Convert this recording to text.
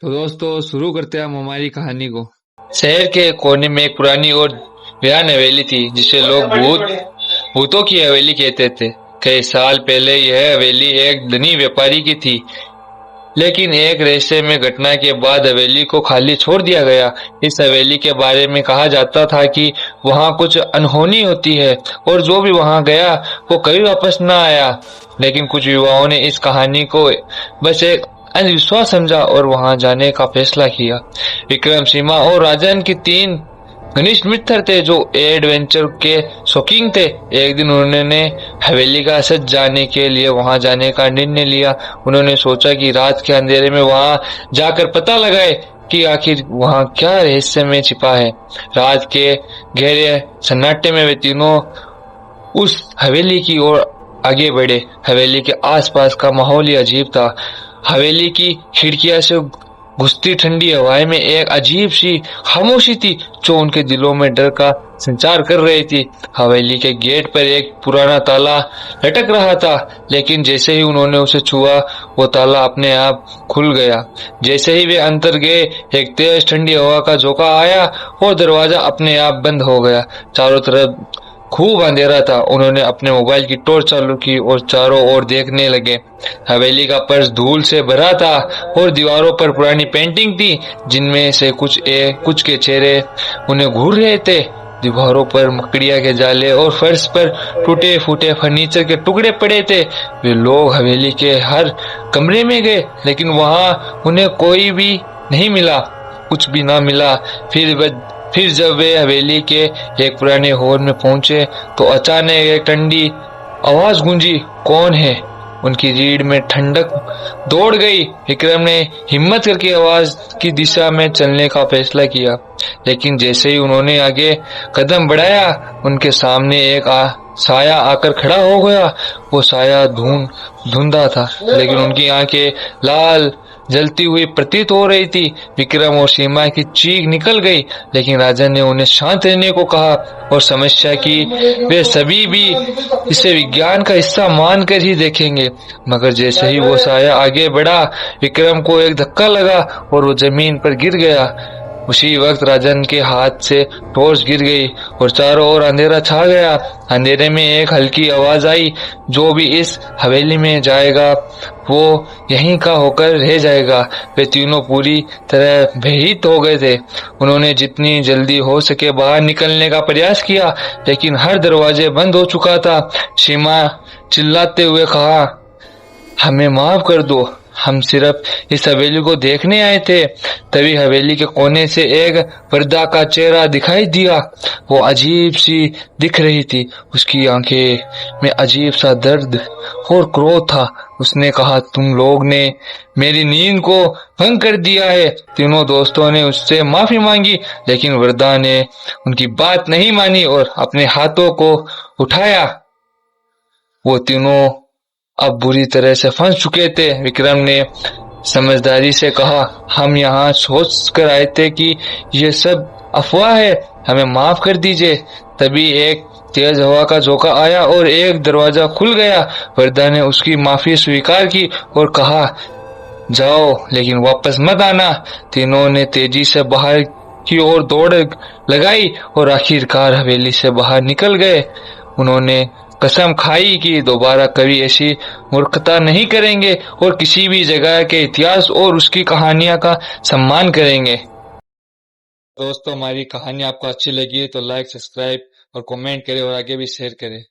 तो दोस्तों शुरू करते हैं हम हमारी कहानी को। शहर के कोने में एक पुरानी और वीरान हवेली थी जिसे लोग भूतों की हवेली कहते थे। कई साल पहले यह हवेली एक धनी व्यापारी की थी, लेकिन एक रहस्यमय घटना के बाद हवेली को खाली छोड़ दिया गया। इस हवेली के बारे में कहा जाता था कि वहाँ कुछ अनहोनी होती है और जो भी वहाँ गया वो कभी वापस न आया। लेकिन कुछ युवाओं ने इस कहानी को बस एक अंधविश्वास समझा और वहां जाने का फैसला किया। विक्रम, सीमा और राजन के तीन घनिष्ठ मित्र थे जो एडवेंचर के शौकीन थे। एक दिन उन्होंने हवेली का सच जानने के लिए वहां जाने का निर्णय लिया। उन्होंने सोचा कि रात के अंधेरे में वहां जाकर पता लगाए कि आखिर वहां क्या रहस्य में छिपा है। रात के गहरे सन्नाटे में वे तीनों उस हवेली की ओर आगे बढ़े। हवेली के आसपास का माहौल ही अजीब था। हवेली की खिड़कियां से घुसती ठंडी हवाएं में एक अजीब सी खामोशी थी जो उनके दिलों में डर का संचार कर रही थी। हवेली के गेट पर एक पुराना ताला लटक रहा था, लेकिन जैसे ही उन्होंने उसे छुआ वो ताला अपने आप खुल गया। जैसे ही वे अंदर गए एक तेज ठंडी हवा का झोंका आया और दरवाजा अपने आप बंद हो गया। चारों तरफ खूब अंधेरा था। उन्होंने अपने मोबाइल की टॉर्च चालू की और चारों ओर देखने लगे। हवेली का फर्श धूल से भरा था और दीवारों पर पुरानी पेंटिंग थी जिनमें से कुछ के चेहरे उन्हें घूर रहे थे। दीवारों पर मकड़िया के जाले और फर्श पर टूटे फूटे फर्नीचर के टुकड़े पड़े थे। वे लोग हवेली के हर कमरे में गए, लेकिन वहां उन्हें कोई भी नहीं मिला, कुछ भी ना मिला। फिर जब वे हवेली के एक पुराने हॉल में पहुंचे तो अचानक एक ठंडी आवाज गूंजी, कौन है? उनकी रीढ़ में ठंडक दौड़ गई। विक्रम ने हिम्मत करके आवाज की दिशा में चलने का फैसला किया, लेकिन जैसे ही उन्होंने आगे कदम बढ़ाया उनके सामने एक साया आकर खड़ा हो गया। वो साया धुंधा था, लेकिन उनकी आंखें लाल जलती हुई प्रतीत हो रही थी। विक्रम और सीमा की चीख निकल गई, लेकिन राजा ने उन्हें शांत रहने को कहा और समस्या की वे सभी भी इसे विज्ञान का हिस्सा मानकर ही देखेंगे। मगर जैसे ही वो साया आगे बढ़ा विक्रम को एक धक्का लगा और वो जमीन पर गिर गया। उसी वक्त राजन के हाथ से टॉर्च गिर गई और चारों ओर अंधेरा छा गया। अंधेरे में एक हल्की आवाज आई, जो भी इस हवेली में जाएगा वो यहीं का होकर रह जाएगा। वे तीनों पूरी तरह भयभीत हो गए थे। उन्होंने जितनी जल्दी हो सके बाहर निकलने का प्रयास किया, लेकिन हर दरवाजे बंद हो चुका था। सीमा चिल्लाते हुए कहा, हमें माफ कर दो, हम सिर्फ इस हवेली को देखने आए थे। तभी हवेली के कोने से एक वृद्धा का चेहरा दिखाई दिया। वो अजीब सी दिख रही थी। उसकी आंखें में अजीब सा दर्द और क्रोध था। उसने कहा, तुम लोग ने मेरी नींद को भंग कर दिया है। तीनों दोस्तों ने उससे माफी मांगी, लेकिन वृद्धा ने उनकी बात नहीं मानी और अपने हाथों को उठाया। वो तीनों अब बुरी तरह से फंस चुके थे। विक्रम ने समझदारी से कहा, हम यहाँ सोच कर आए थे कि ये सब अफवाह है, हमें माफ कर दीजिए। तभी एक तेज हवा का झोंका आया और एक दरवाजा खुल गया। वृद्धा ने उसकी माफी स्वीकार की और कहा, जाओ लेकिन वापस मत आना। तीनों ने तेजी से बाहर की ओर दौड़ लगाई और आखिरकार हवेली से बाहर निकल गए। उन्होंने कसम खाई कि दोबारा कभी ऐसी मूर्खता नहीं करेंगे और किसी भी जगह के इतिहास और उसकी कहानियां का सम्मान करेंगे। दोस्तों हमारी कहानी आपको अच्छी लगी है तो लाइक, सब्सक्राइब और कमेंट करें और आगे भी शेयर करें।